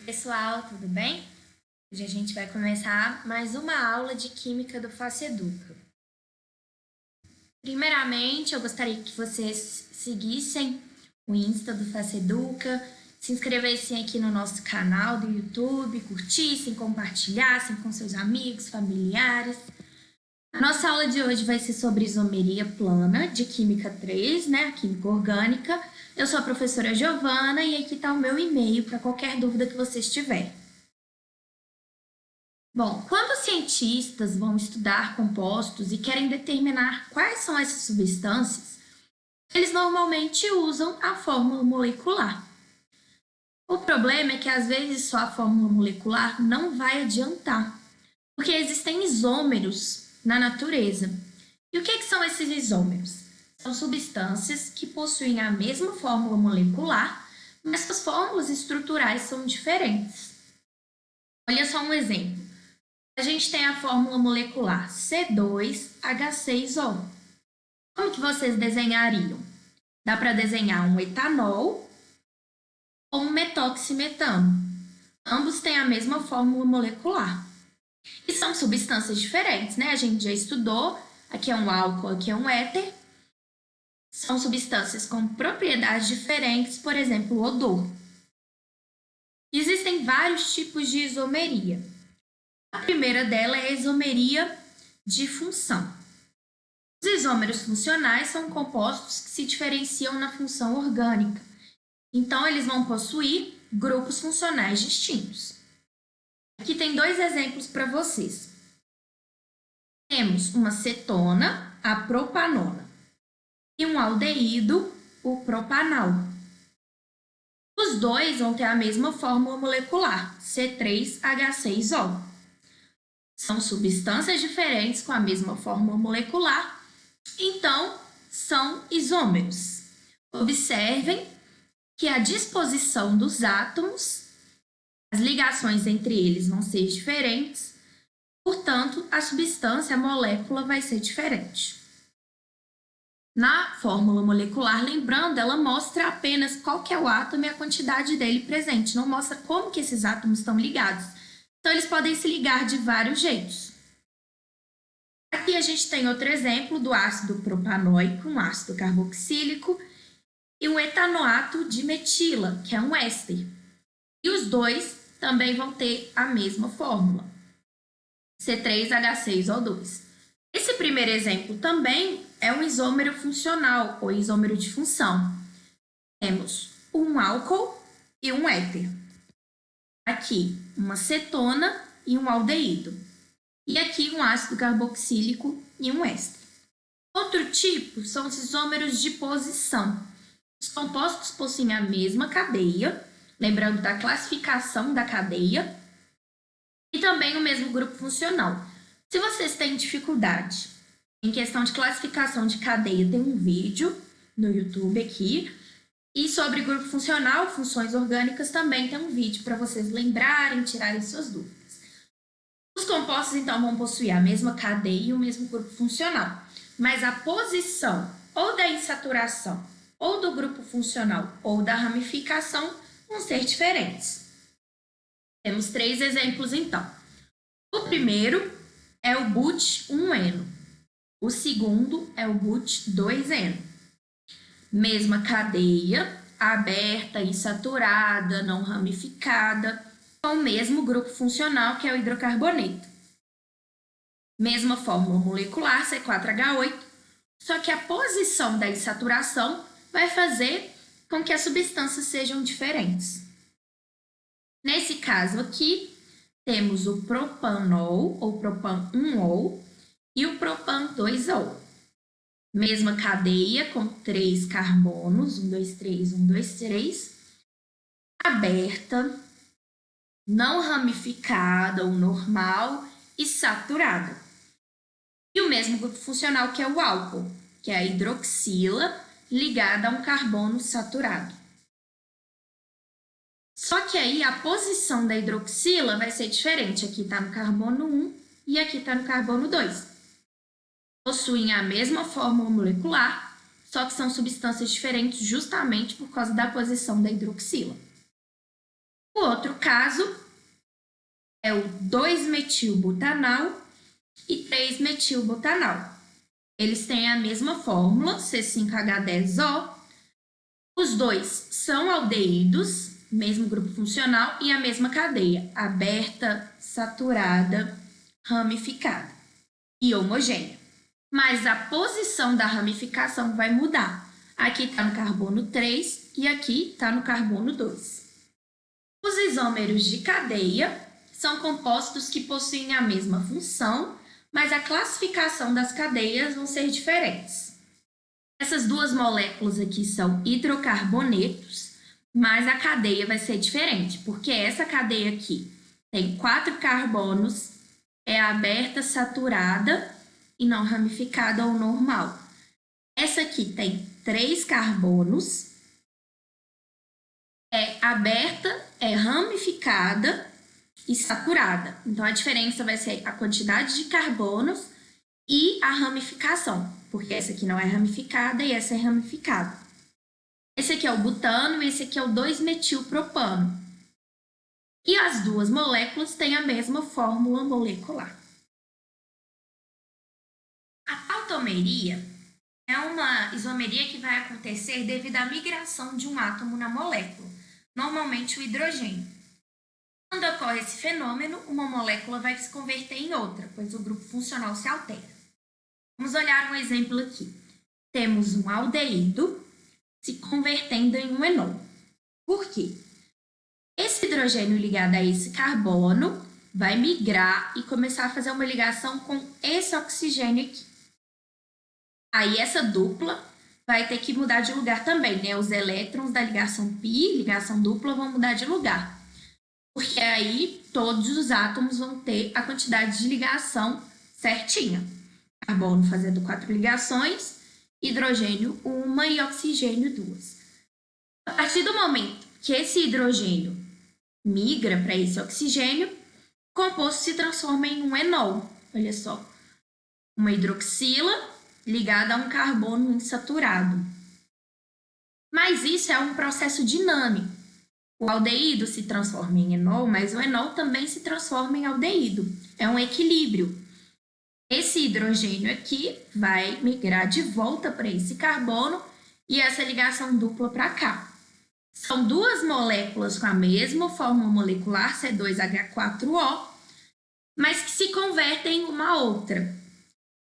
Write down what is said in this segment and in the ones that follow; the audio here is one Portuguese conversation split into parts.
Pessoal, tudo bem? Hoje a gente vai começar mais uma aula de Química do FACEDUCA. Primeiramente, eu gostaria que vocês seguissem o Insta do FACEDUCA, se inscrevessem aqui no nosso canal do YouTube, curtissem, compartilhassem com seus amigos, familiares. A nossa aula de hoje vai ser sobre isomeria plana de Química 3, né? Química orgânica. Eu sou a professora Giovana e aqui está o meu e-mail para qualquer dúvida que vocês tiverem. Bom, quando os cientistas vão estudar compostos e querem determinar quais são essas substâncias, eles normalmente usam a fórmula molecular. O problema é que às vezes só a fórmula molecular não vai adiantar, porque existem isômeros na natureza. E o que são esses isômeros? São substâncias que possuem a mesma fórmula molecular, mas suas fórmulas estruturais são diferentes. Olha só um exemplo. A gente tem a fórmula molecular C2H6O. Como que vocês desenhariam? Dá para desenhar um etanol ou um metoximetano. Ambos têm a mesma fórmula molecular. E são substâncias diferentes, né? A gente já estudou. Aqui é um álcool, aqui é um éter. São substâncias com propriedades diferentes, por exemplo, o odor. Existem vários tipos de isomeria. A primeira dela é a isomeria de função. Os isômeros funcionais são compostos que se diferenciam na função orgânica. Então, eles vão possuir grupos funcionais distintos. Aqui tem dois exemplos para vocês. Temos uma cetona, a propanona, e um aldeído, o propanal. Os dois vão ter a mesma fórmula molecular, C3H6O. São substâncias diferentes com a mesma fórmula molecular, então são isômeros. Observem que a disposição dos átomos, as ligações entre eles vão ser diferentes, portanto, a substância, a molécula, vai ser diferente. Na fórmula molecular, lembrando, ela mostra apenas qual que é o átomo e a quantidade dele presente, não mostra como que esses átomos estão ligados. Então, eles podem se ligar de vários jeitos. Aqui a gente tem outro exemplo do ácido propanóico, um ácido carboxílico, e um etanoato de metila, que é um éster. E os dois também vão ter a mesma fórmula, C3H6O2. Esse primeiro exemplo também é um isômero funcional, ou isômero de função. Temos um álcool e um éter. Aqui, uma cetona e um aldeído. E aqui, um ácido carboxílico e um éster. Outro tipo são os isômeros de posição. Os compostos possuem a mesma cadeia, lembrando da classificação da cadeia, e também o mesmo grupo funcional. Se vocês têm dificuldade em questão de classificação de cadeia, tem um vídeo no YouTube aqui. E sobre grupo funcional, funções orgânicas, também tem um vídeo para vocês lembrarem, tirarem suas dúvidas. Os compostos, então, vão possuir a mesma cadeia e o mesmo grupo funcional. Mas a posição ou da insaturação, ou do grupo funcional, ou da ramificação, vão ser diferentes. Temos três exemplos, então. O primeiro é o but-1-eno. O segundo é o but-2-eno. Mesma cadeia, aberta, insaturada, não ramificada, com o mesmo grupo funcional, que é o hidrocarboneto. Mesma fórmula molecular, C4H8, só que a posição da insaturação vai fazer com que as substâncias sejam diferentes. Nesse caso aqui, temos o propanol, ou propan-1-ol, e o propan-2-ol. Mesma cadeia, com 3 carbonos, 1, 2, 3, 1, 2, 3, aberta, não ramificada ou normal e saturada. E o mesmo grupo funcional que é o álcool, que é a hidroxila ligada a um carbono saturado. Só que aí a posição da hidroxila vai ser diferente. Aqui está no carbono 1 e aqui está no carbono 2. Possuem a mesma fórmula molecular, só que são substâncias diferentes justamente por causa da posição da hidroxila. O outro caso é o 2-metilbutanal e 3-metilbutanal. Eles têm a mesma fórmula, C5H10O. Os dois são aldeídos, mesmo grupo funcional, e a mesma cadeia, aberta, saturada, ramificada e homogênea. Mas a posição da ramificação vai mudar. Aqui está no carbono 3 e aqui está no carbono 2. Os isômeros de cadeia são compostos que possuem a mesma função, mas a classificação das cadeias vão ser diferentes. Essas duas moléculas aqui são hidrocarbonetos, mas a cadeia vai ser diferente, porque essa cadeia aqui tem 4 carbonos, é aberta, saturada e não ramificada ou normal. Essa aqui tem 3 carbonos, é aberta, é ramificada e saturada. Então, a diferença vai ser a quantidade de carbonos e a ramificação, porque essa aqui não é ramificada e essa é ramificada. Esse aqui é o butano e esse aqui é o 2-metilpropano. E as duas moléculas têm a mesma fórmula molecular. A tautomeria é uma isomeria que vai acontecer devido à migração de um átomo na molécula, normalmente o hidrogênio. Quando ocorre esse fenômeno, uma molécula vai se converter em outra, pois o grupo funcional se altera. Vamos olhar um exemplo aqui. Temos um aldeído se convertendo em um enol. Por quê? Esse hidrogênio ligado a esse carbono vai migrar e começar a fazer uma ligação com esse oxigênio aqui. Aí essa dupla vai ter que mudar de lugar também, né? Os elétrons da ligação pi, ligação dupla, vão mudar de lugar. Porque aí todos os átomos vão ter a quantidade de ligação certinha. Carbono fazendo 4 ligações, hidrogênio 1 e oxigênio 2. A partir do momento que esse hidrogênio migra para esse oxigênio, o composto se transforma em um enol. Olha só, uma hidroxila ligada a um carbono insaturado. Mas isso é um processo dinâmico. O aldeído se transforma em enol, mas o enol também se transforma em aldeído. É um equilíbrio. Esse hidrogênio aqui vai migrar de volta para esse carbono e essa ligação dupla para cá. São duas moléculas com a mesma fórmula molecular, C2H4O, mas que se convertem em uma outra.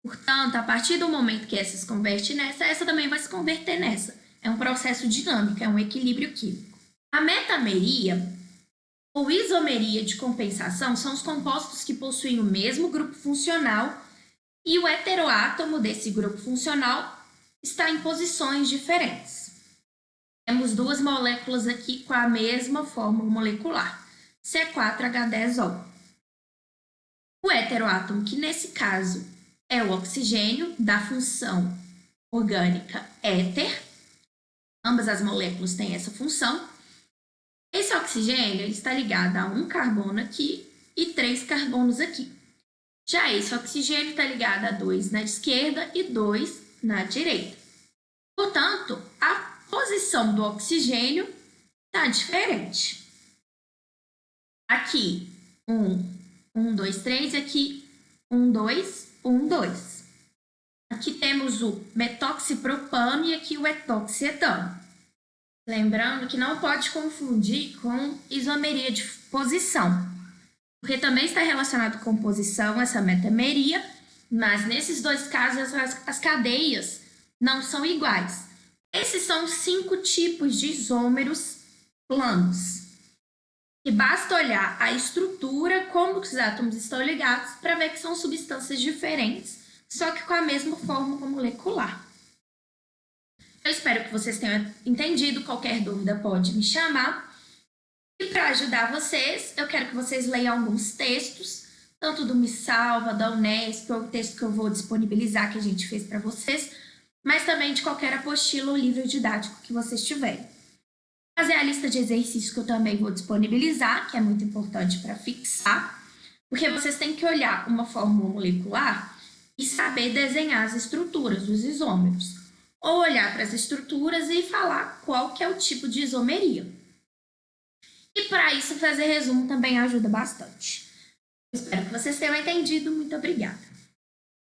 Portanto, a partir do momento que essa se converte nessa, essa também vai se converter nessa. É um processo dinâmico, é um equilíbrio químico. A metameria ou isomeria de compensação são os compostos que possuem o mesmo grupo funcional e o heteroátomo desse grupo funcional está em posições diferentes. Temos duas moléculas aqui com a mesma fórmula molecular, C4H10O. O heteroátomo, que nesse caso é o oxigênio, da função orgânica éter, ambas as moléculas têm essa função. Esse oxigênio ele está ligado a um carbono aqui e 3 carbonos aqui. Já esse oxigênio está ligado a 2 na esquerda e 2 na direita. Portanto, a posição do oxigênio está diferente. Aqui, 1, 2, 3, e aqui 1, 2, 1, 2. Aqui temos o metoxipropano e aqui o etoxietano. Lembrando que não pode confundir com isomeria de posição, porque também está relacionado com posição, essa metameria, mas nesses dois casos as cadeias não são iguais. Esses são 5 tipos de isômeros planos. E basta olhar a estrutura, como os átomos estão ligados, para ver que são substâncias diferentes, só que com a mesma fórmula molecular. Eu espero que vocês tenham entendido. Qualquer dúvida pode me chamar. E para ajudar vocês, eu quero que vocês leiam alguns textos, tanto do Me Salva, da Unesp, ou o texto que eu vou disponibilizar que a gente fez para vocês, mas também de qualquer apostila ou livro didático que vocês tiverem. Fazer a lista de exercícios que eu também vou disponibilizar, que é muito importante para fixar, porque vocês têm que olhar uma fórmula molecular e saber desenhar as estruturas dos isômeros. Ou olhar para as estruturas e falar qual que é o tipo de isomeria. E para isso, fazer resumo também ajuda bastante. Espero que vocês tenham entendido. Muito obrigada.